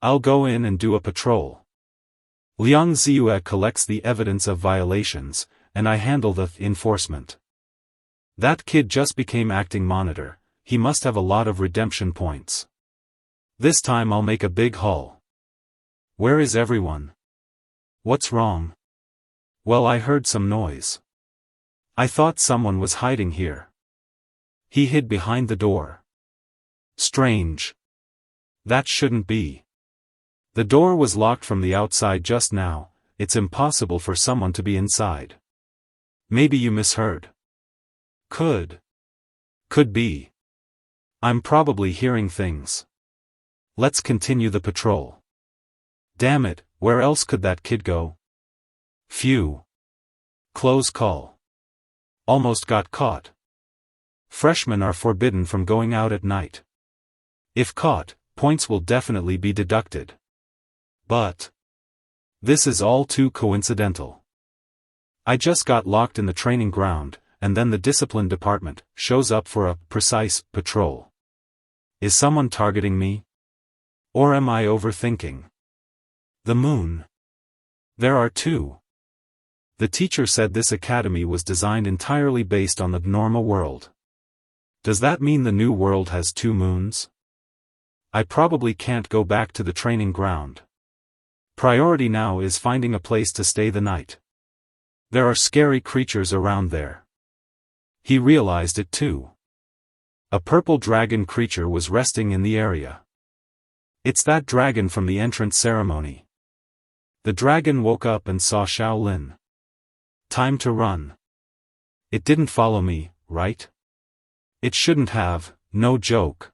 I'll go in and do a patrol. Liang Ziyue collects the evidence of violations, and I handle the enforcement. That kid just became acting monitor, he must have a lot of redemption points. This time I'll make a big haul. Where is everyone? What's wrong? Well, I heard some noise. I thought someone was hiding here. He hid behind the door. Strange. That shouldn't be. The door was locked from the outside just now, it's impossible for someone to be inside. Maybe you misheard. Could be. I'm probably hearing things. Let's continue the patrol. Damn it, where else could that kid go? Phew. Close call. Almost got caught. Freshmen are forbidden from going out at night. If caught, points will definitely be deducted. But this is all too coincidental. I just got locked in the training ground, and then the discipline department shows up for a precise patrol. Is someone targeting me? Or am I overthinking? The moon. There are 2. The teacher said this academy was designed entirely based on the normal world. Does that mean the new world has 2 moons? I probably can't go back to the training ground. Priority now is finding a place to stay the night. There are scary creatures around there. He realized it too. A purple dragon creature was resting in the area. It's that dragon from the entrance ceremony. The dragon woke up and saw Shaolin. Time to run. It didn't follow me, right? It shouldn't have, no joke.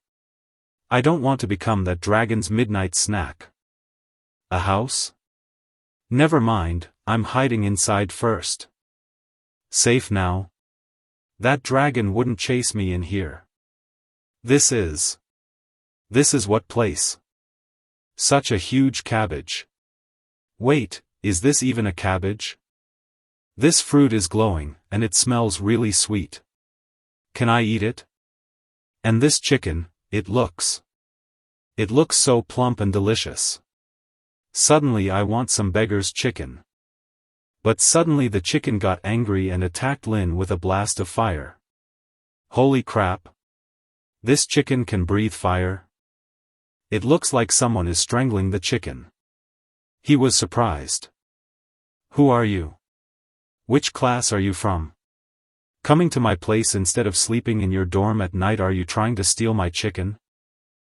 I don't want to become that dragon's midnight snack. A house? Never mind, I'm hiding inside first. Safe now? That dragon wouldn't chase me in here. This is what place? Such a huge cabbage. Wait, is this even a cabbage? This fruit is glowing, and it smells really sweet. Can I eat it? And this chicken, it looks so plump and delicious. Suddenly I want some beggar's chicken. But suddenly the chicken got angry and attacked Lin with a blast of fire. Holy crap! This chicken can breathe fire? It looks like someone is strangling the chicken. He was surprised. Who are you? Which class are you from? Coming to my place instead of sleeping in your dorm at night? Are you trying to steal my chicken?